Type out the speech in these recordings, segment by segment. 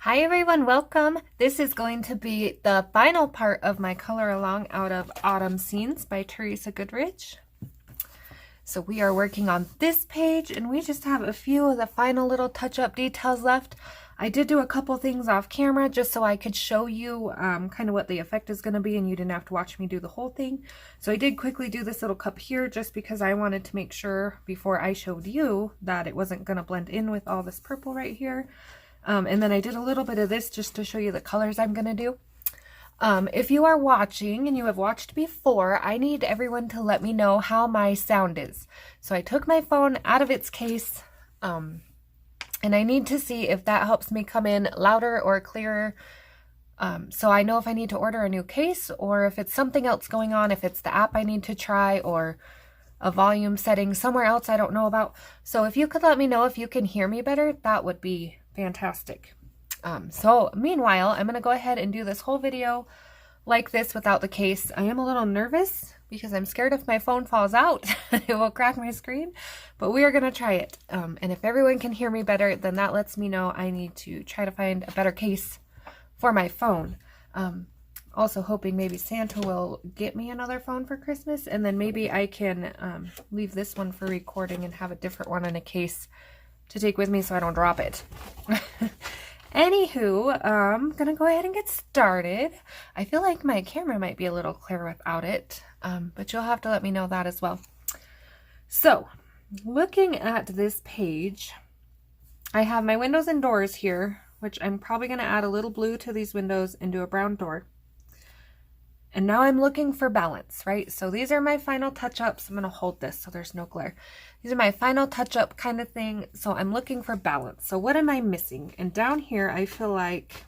Hi everyone, welcome. This is going to be the final part of my color along out of Autumn Scenes by Teresa Goodridge. So we are working on this page and we just have a few of the final little touch-up details left. I did do a couple things off camera just so I could show you kind of what the effect is going to be and you didn't have to watch me do the whole thing. So I did quickly do this little cup here just because I wanted to make sure before I showed you that it wasn't going to blend in with all this purple right here. And then I did a little bit of this just to show you the colors I'm going to do. If you are watching and you have watched before, I need everyone to let me know how my sound is. So I took my phone out of its case, and I need to see if that helps me come in louder or clearer. So I know if I need to order a new case or if it's something else going on, if it's the app I need to try or a volume setting somewhere else I don't know about. So if you could let me know if you can hear me better, that would be fantastic. So meanwhile, I'm going to go ahead and do this whole video like this without the case. I am a little nervous because I'm scared if my phone falls out, it will crack my screen, but we are going to try it. And if everyone can hear me better, then that lets me know I need to try to find a better case for my phone. Also hoping maybe Santa will get me another phone for Christmas, and then maybe I can leave this one for recording and have a different one in a case to take with me so I don't drop it. Anywho, I'm gonna go ahead and get started. I feel like my camera might be a little clearer without it, but you'll have to let me know that as well. So, looking at this page, I have my windows and doors here, which I'm probably gonna add a little blue to these windows and do a brown door. And now I'm looking for balance, right? So these are my final touch-ups. I'm going to hold this so there's no glare. These are my final touch-up kind of thing. So I'm looking for balance. So what am I missing? And down here, I feel like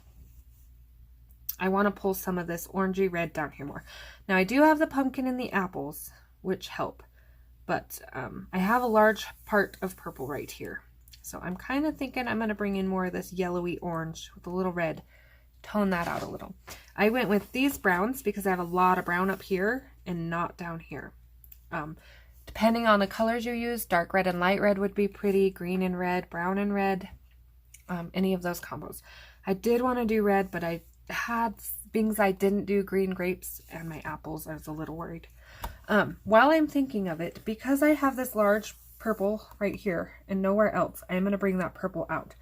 I want to pull some of this orangey red down here more. Now I do have the pumpkin and the apples, which help. But I have a large part of purple right here. So I'm kind of thinking I'm going to bring in more of this yellowy orange with a little red. Tone that out a little. I went with these browns because I have a lot of brown up here and not down here. Depending on the colors you use, dark red and light red would be pretty, green and red, brown and red, any of those combos. I did want to do red, but I had things I didn't do, green grapes and my apples. I was a little worried. While I'm thinking of it, because I have this large purple right here and nowhere else, I'm going to bring that purple out.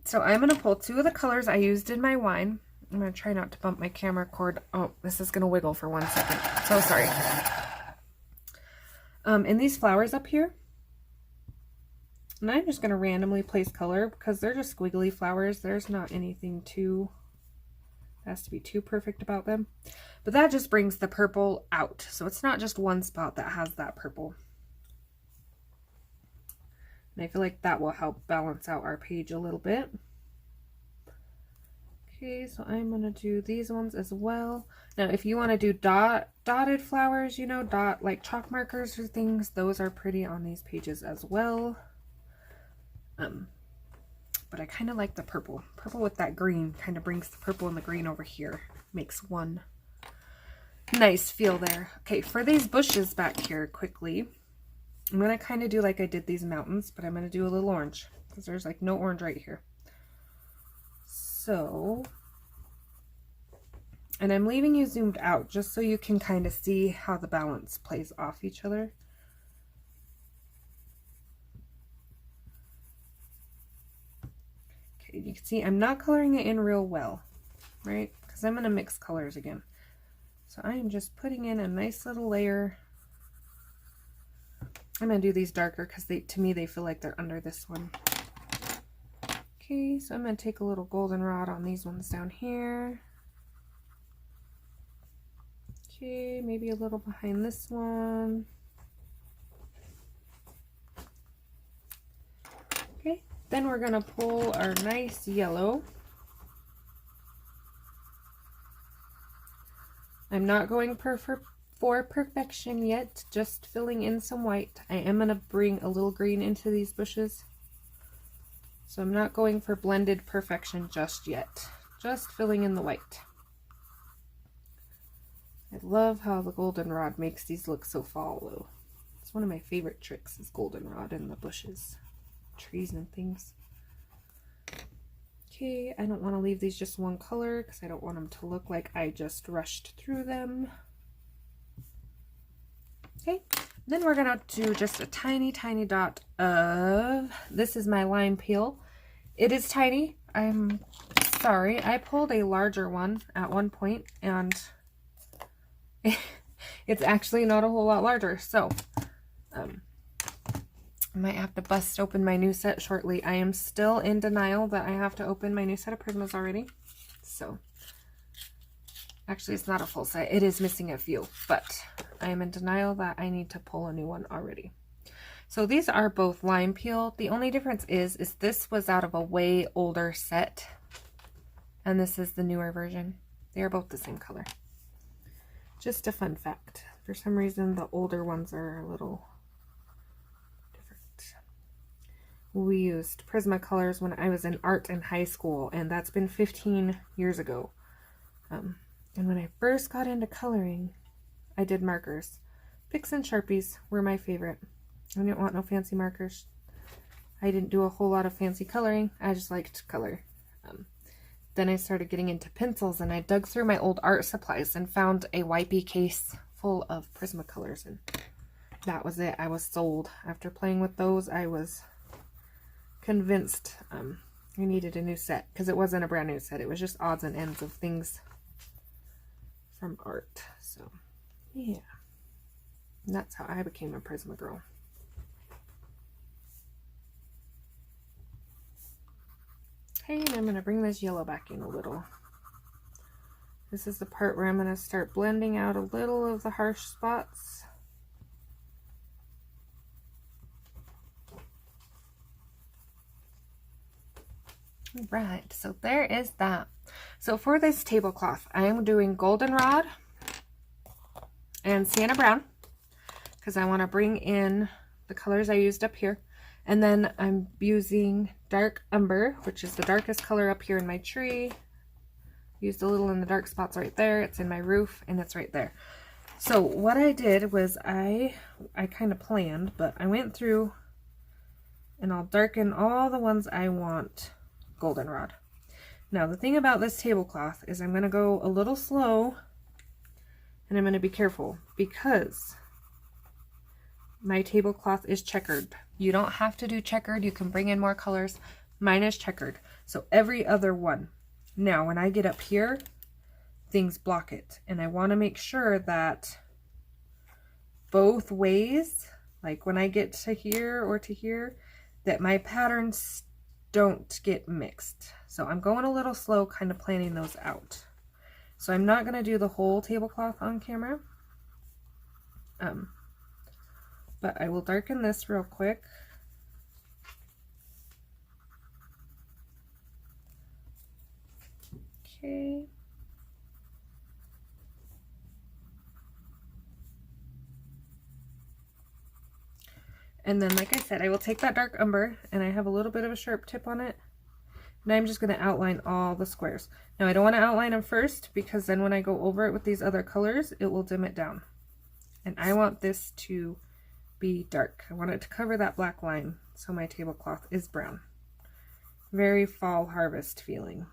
So I'm going to pull two of the colors I used in my wine. I'm going to try not to bump my camera cord. Oh, this is going to wiggle for 1 second. So sorry. And these flowers up here. And I'm just going to randomly place color because they're just squiggly flowers. There's not anything too, has to be too perfect about them. But that just brings the purple out. So it's not just one spot that has that purple. And I feel like that will help balance out our page a little bit. Okay, so I'm going to do these ones as well. Now, if you want to do dotted flowers, you know, like chalk markers or things, those are pretty on these pages as well. But I kind of like the purple. Purple with that green kind of brings the purple and the green over here. Makes one nice feel there. Okay, for these bushes back here quickly, I'm going to kind of do like I did these mountains, but I'm going to do a little orange because there's like no orange right here. So, and I'm leaving you zoomed out just so you can kind of see how the balance plays off each other. Okay, you can see I'm not coloring it in real well, right? Because I'm going to mix colors again. So I am just putting in a nice little layer. I'm going to do these darker because to me they feel like they're under this one. Okay, so I'm going to take a little goldenrod on these ones down here. Okay, maybe a little behind this one. Okay, then we're going to pull our nice yellow. I'm not going for perfection yet, just filling in some white. I am going to bring a little green into these bushes. So I'm not going for blended perfection just yet, just filling in the white. I love how the goldenrod makes these look so fall though. It's one of my favorite tricks is goldenrod in the bushes, trees and things. okay. I don't want to leave these just one color because I don't want them to look like I just rushed through them. Okay, then we're gonna do just a tiny, tiny dot of, this is my lime peel. It is tiny. I'm sorry. I pulled a larger one at one point and it's actually not a whole lot larger. So, I might have to bust open my new set shortly. I am still in denial that I have to open my new set of Prismas already. So, actually it's not a full set. It is missing a few, but I am in denial that I need to pull a new one already. So these are both lime peel. The only difference is this was out of a way older set, and this is the newer version. They are both the same color. Just a fun fact. For some reason, the older ones are a little different. We used Prismacolors when I was in art in high school, and that's been 15 years ago. And when I first got into coloring, I did markers. Picks and Sharpies were my favorite. I didn't want no fancy markers. I didn't do a whole lot of fancy coloring. I just liked color. Then I started getting into pencils, and I dug through my old art supplies and found a wipey case full of Prismacolors, and that was it. I was sold. After playing with those, I was convinced I needed a new set, because it wasn't a brand new set. It was just odds and ends of things from art. So, yeah. And that's how I became a Prisma girl. Okay, and I'm going to bring this yellow back in a little. This is the part where I'm going to start blending out a little of the harsh spots. Right, so there is that. So for this tablecloth, I am doing goldenrod and sienna brown, because I want to bring in the colors I used up here. And then I'm using dark umber, which is the darkest color up here in my tree. Used a little in the dark spots right there. It's in my roof, and it's right there. So what I did was I kind of planned, but I went through and I'll darken all the ones I want goldenrod. Now the thing about this tablecloth is I'm going to go a little slow, and I'm going to be careful because my tablecloth is checkered. You don't have to do checkered. You can bring in more colors. Mine is checkered. So every other one. Now, when I get up here, things block it. And I want to make sure that both ways, like when I get to here or to here, that my patterns don't get mixed. So I'm going a little slow, kind of planning those out. So I'm not going to do the whole tablecloth on camera. But I will darken this real quick. Okay. And then, like I said, I will take that dark umber, and I have a little bit of a sharp tip on it. And I'm just going to outline all the squares. Now, I don't want to outline them first, because then when I go over it with these other colors, it will dim it down. And I want this to be dark. I want it to cover that black line, so my tablecloth is brown. Very fall harvest feeling.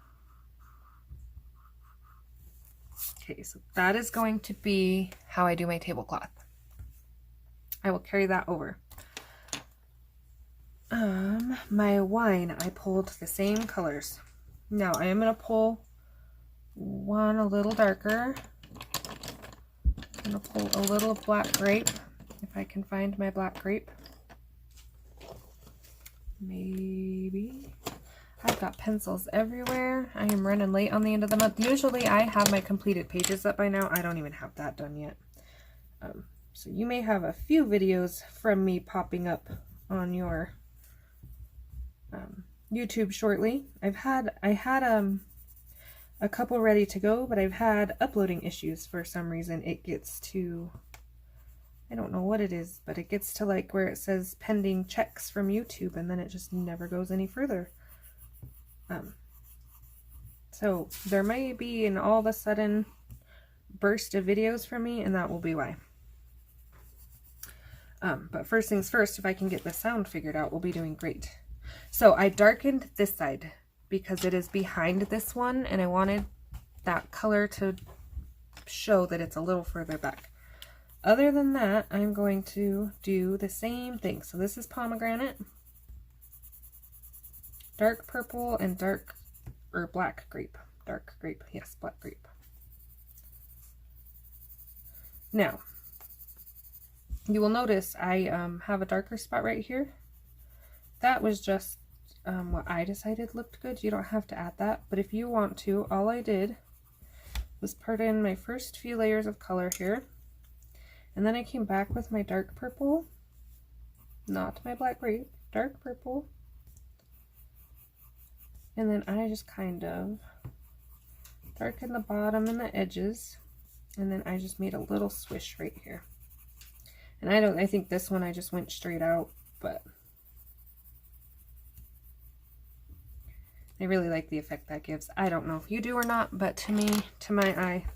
Okay, so that is going to be how I do my tablecloth. I will carry that over. My wine, I pulled the same colors. Now I am going to pull one a little darker. I'm going to pull a little black grape, if I can find my black grape. Maybe. I've got pencils everywhere. I am running late on the end of the month. Usually I have my completed pages up by now. I don't even have that done yet. So you may have a few videos from me popping up on your YouTube shortly. I had a couple ready to go, but I've had uploading issues for some reason. It gets to, I don't know what it is, but it gets to like where it says pending checks from YouTube, and then it just never goes any further. So there may be an all of a sudden burst of videos from me, and that will be why. But first things first, if I can get the sound figured out, we'll be doing great. So I darkened this side. because it is behind this one and I wanted that color to show that it's a little further back. Other than that, I'm going to do the same thing. So this is pomegranate, dark purple, and black grape. Dark grape, yes, black grape. Now, you will notice I have a darker spot right here. That was just what I decided looked good. You don't have to add that, but if you want to, all I did was put in my first few layers of color here, and then I came back with my dark purple, not my black grape, dark purple, and then I just kind of darkened the bottom and the edges, and then I just made a little swish right here. And I think this one I just went straight out, but I really like the effect that gives. I don't know if you do or not, but to me, to my eye,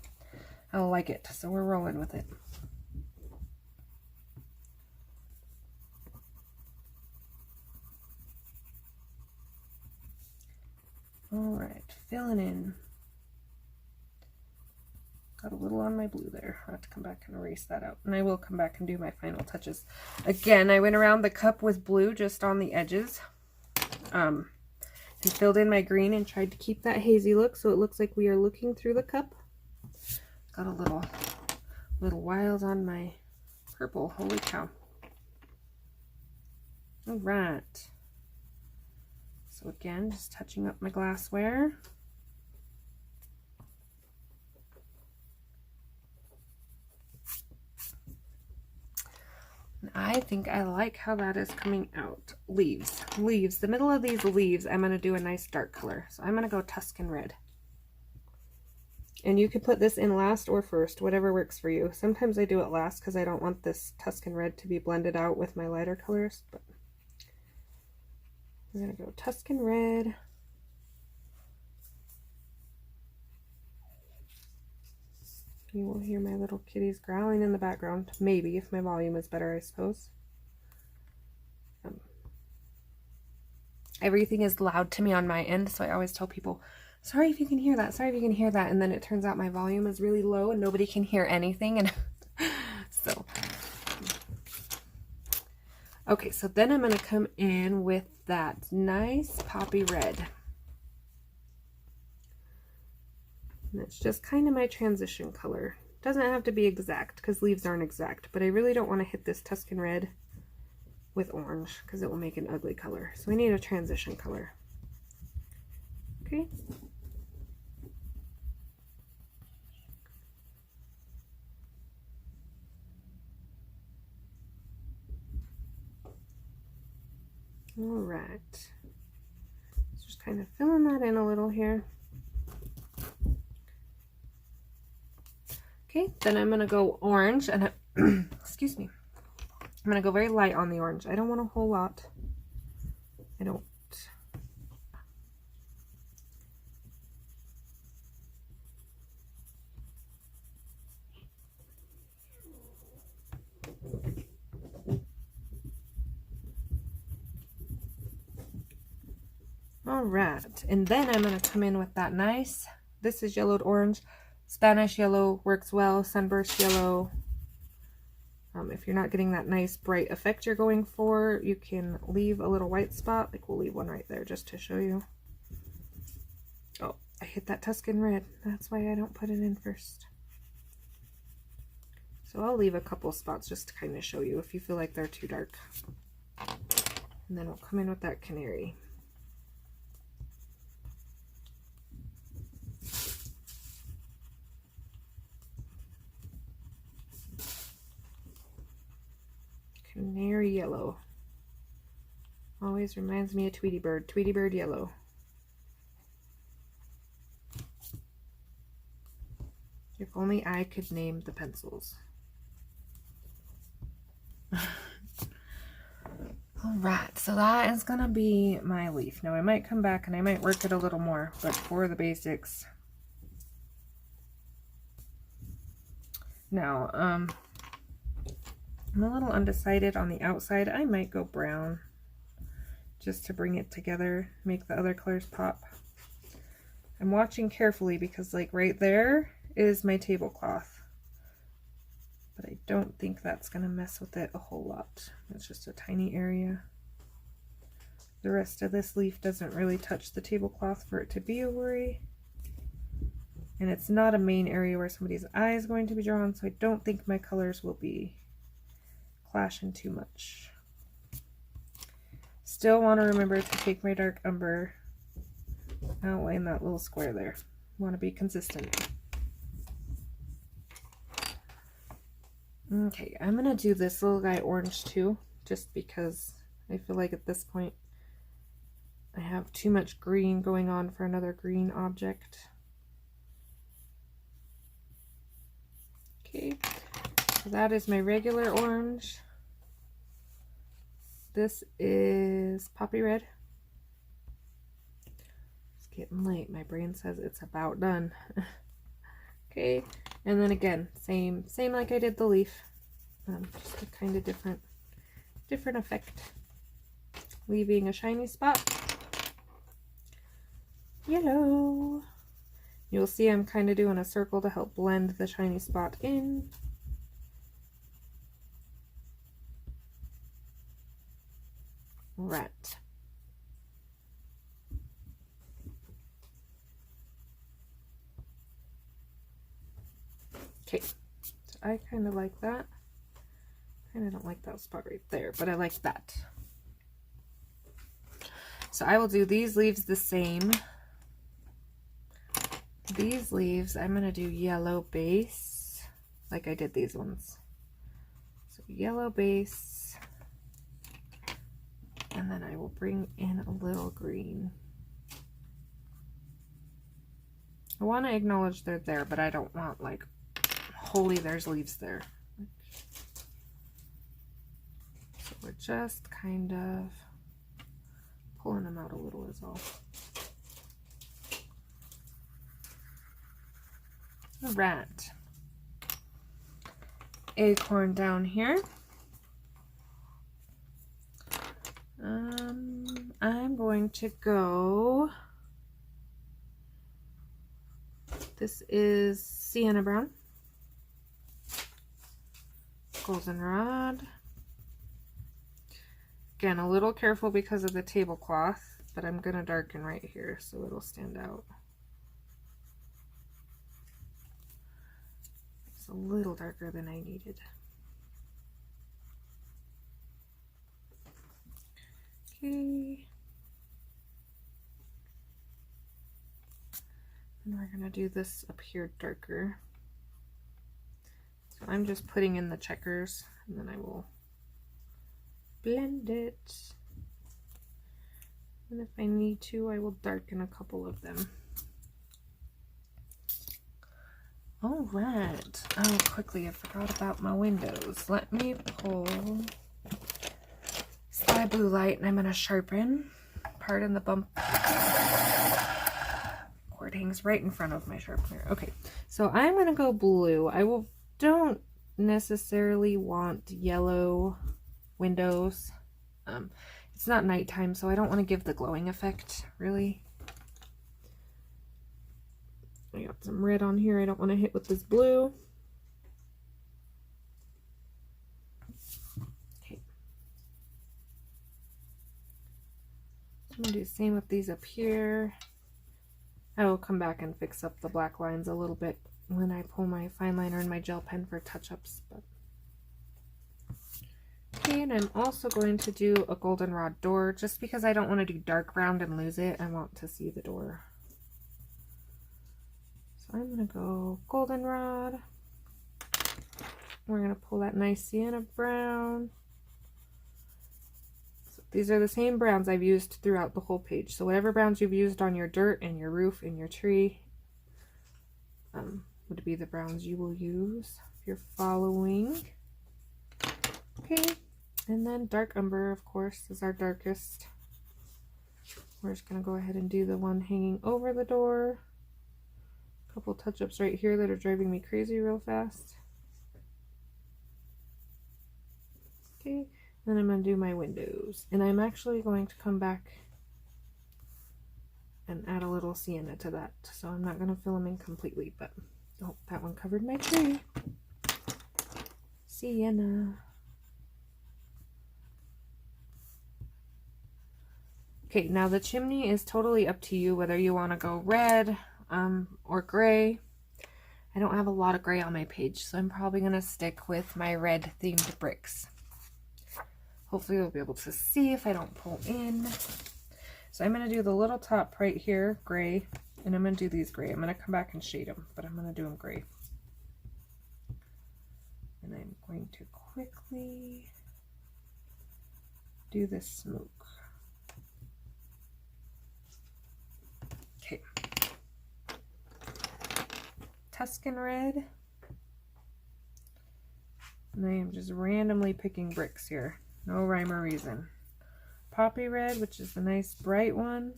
I like it. So we're rolling with it. All right, filling in. Got a little on my blue there. I'll have to come back and erase that out. And I will come back and do my final touches. Again, I went around the cup with blue just on the edges. And filled in my green and tried to keep that hazy look so it looks like we are looking through the cup. Got a little wild on my purple. Holy cow. All right. So again, just touching up my glassware. I think I like how that is coming out. Leaves. The middle of these leaves, I'm going to do a nice dark color. So I'm going to go Tuscan red. And you could put this in last or first, whatever works for you. Sometimes I do it last because I don't want this Tuscan red to be blended out with my lighter colors. But we're going to go Tuscan red. You will hear my little kitties growling in the background. Maybe, if my volume is better, I suppose. Everything is loud to me on my end, so I always tell people, sorry if you can hear that, sorry if you can hear that. And then it turns out my volume is really low and nobody can hear anything. And so, okay, so then I'm going to come in with that nice poppy red. And it's just kind of my transition color. Doesn't have to be exact because leaves aren't exact, but I really don't want to hit this Tuscan red with orange because it will make an ugly color. So we need a transition color. Okay. All right. Just kind of filling that in a little here. Okay, then I'm going to go orange, and excuse me, I'm going to go very light on the orange. I don't want a whole lot. I don't. All right, and then I'm going to come in with that nice, this is yellowed orange. Spanish yellow works well, sunburst yellow. If you're not getting that nice bright effect you're going for, you can leave a little white spot. Like we'll leave one right there just to show you. Oh, I hit that Tuscan red. That's why I don't put it in first. So I'll leave a couple spots just to kind of show you if you feel like they're too dark. And then we'll come in with that canary. Canary yellow. Always reminds me of Tweety Bird. Tweety Bird yellow. If only I could name the pencils. Alright, so that is going to be my leaf. Now I might come back and I might work it a little more, but for the basics. Now, I'm a little undecided on the outside. I might go brown just to bring it together, make the other colors pop. I'm watching carefully because like right there is my tablecloth. But I don't think that's going to mess with it a whole lot. It's just a tiny area. The rest of this leaf doesn't really touch the tablecloth for it to be a worry. And it's not a main area where somebody's eye is going to be drawn, so I don't think my colors will be clashing too much. Still want to remember to take my dark umber, outline that little square there. Want to be consistent. Okay, I'm going to do this little guy orange too, just because I feel like at this point I have too much green going on for another green object. Okay, so that is my regular orange. This is poppy red. It's getting late. My brain says it's about done. Okay, and then again, same like I did the leaf. Just a kind of different effect. Leaving a shiny spot. Yellow. You'll see I'm kind of doing a circle to help blend the shiny spot in. Red. Okay, so I kind of like that. Kind of don't like that spot right there, but I like that. So I will do these leaves the same. These leaves, I'm going to do yellow base, like I did these ones. So yellow base, and then I will bring in a little green. I want to acknowledge they're there, but I don't want like, holy, there's leaves there. So we're just kind of pulling them out a little is all. Alright. Acorn down here. I'm going to go, this is sienna brown, goldenrod. Again, a little careful because of the tablecloth, but I'm going to darken right here so it'll stand out. It's a little darker than I needed. Okay. And we're going to do this up here darker. So I'm just putting in the checkers and then I will blend it. And if I need to, I will darken a couple of them. All right. Oh, quickly, I forgot about my windows. Let me pull sky blue light and I'm going to sharpen. Pardon the bump. Cord hangs right in front of my sharpener. Okay, so I'm going to go blue. Don't necessarily want yellow windows. It's not nighttime, so I don't want to give the glowing effect, really. I got some red on here I don't want to hit with this blue. Okay. I'm going to do the same with these up here. I will come back and fix up the black lines a little bit when I pull my fine liner and my gel pen for touch-ups. Okay, and I'm also going to do a goldenrod door just because I don't want to do dark round and lose it. I want to see the door. So I'm going to go goldenrod. We're going to pull that nice sienna brown. So these are the same browns I've used throughout the whole page. So whatever browns you've used on your dirt and your roof and your tree would be the browns you will use if you're following. Okay, and then dark umber, of course, is our darkest. We're just going to go ahead and do the one hanging over the door. A couple touch-ups right here that are driving me crazy real fast. Okay, then I'm going to do my windows. And I'm actually going to come back and add a little sienna to that. So I'm not going to fill them in completely, but oh, that one covered my tree. Sienna. Okay, now the chimney is totally up to you whether you want to go red or gray. I don't have a lot of gray on my page, so I'm probably going to stick with my red themed bricks. Hopefully you'll be able to see if I don't pull in. So I'm going to do the little top right here, gray, and I'm going to do these gray. I'm going to come back and shade them, but I'm going to do them gray. And I'm going to quickly do this smoke. Okay. Tuscan red. And I am just randomly picking bricks here. No rhyme or reason. Poppy red, which is the nice bright one.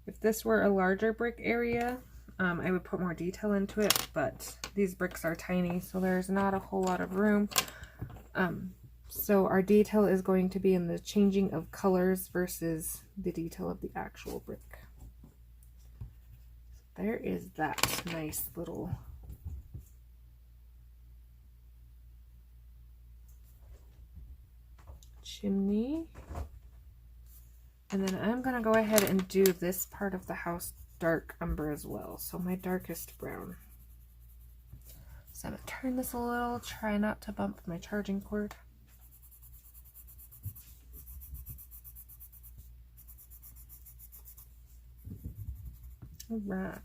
If this were a larger brick area, I would put more detail into it, but these bricks are tiny, so there's not a whole lot of room. So our detail is going to be in the changing of colors versus the detail of the actual brick. So there is that nice little chimney. And then I'm going to go ahead and do this part of the house dark umber as well. So my darkest brown. So I'm going to turn this a little, try not to bump my charging cord. Alright.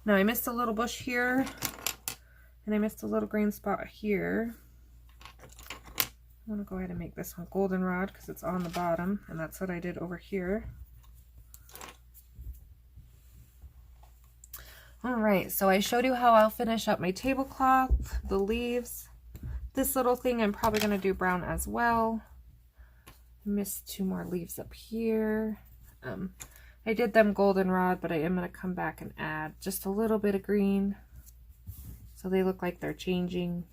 Now I missed a little bush here, and I missed a little green spot here. I want to go ahead and make this one goldenrod because it's on the bottom, and that's what I did over here. Alright, so I showed you how I'll finish up my tablecloth, the leaves. This little thing I'm probably going to do brown as well. Missed 2 more leaves up here. I did them goldenrod, but I am going to come back and add just a little bit of green so they look like they're changing.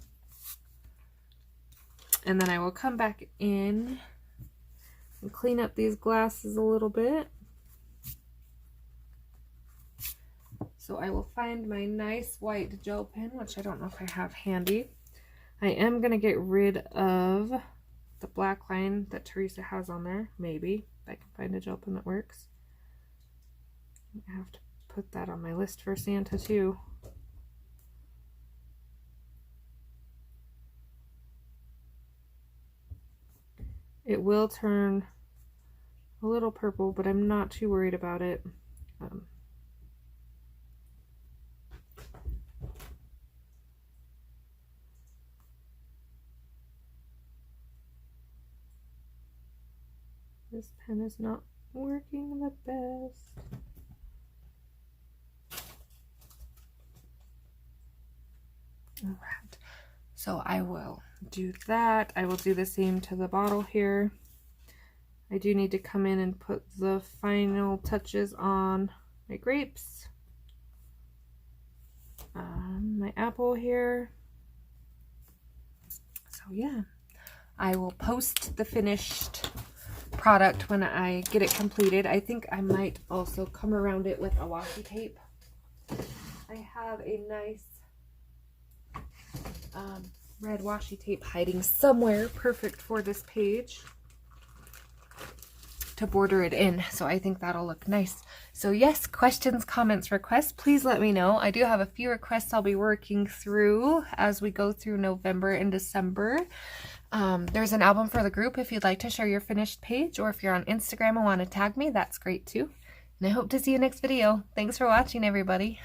And then I will come back in and clean up these glasses a little bit. So I will find my nice white gel pen, which I don't know if I have handy. I am going to get rid of the black line that Teresa has on there, maybe, if I can find a gel pen that works. I have to put that on my list for Santa too. It will turn a little purple, but I'm not too worried about it. This pen is not working the best. Alright, so I will do that. I will do the same to the bottle here. I do need to come in and put the final touches on my grapes. My apple here. So yeah, I will post the finished product when I get it completed. I think I might also come around it with a washi tape. I have a nice red washi tape hiding somewhere, perfect for this page to border it in, so I think that'll look nice. So yes, questions, comments, requests, please let me know. I do have a few requests I'll be working through as we go through November and December. There's an album for the group if you'd like to share your finished page, or if you're on Instagram and want to tag me, that's great too. And I hope to see you next video. Thanks for watching, everybody.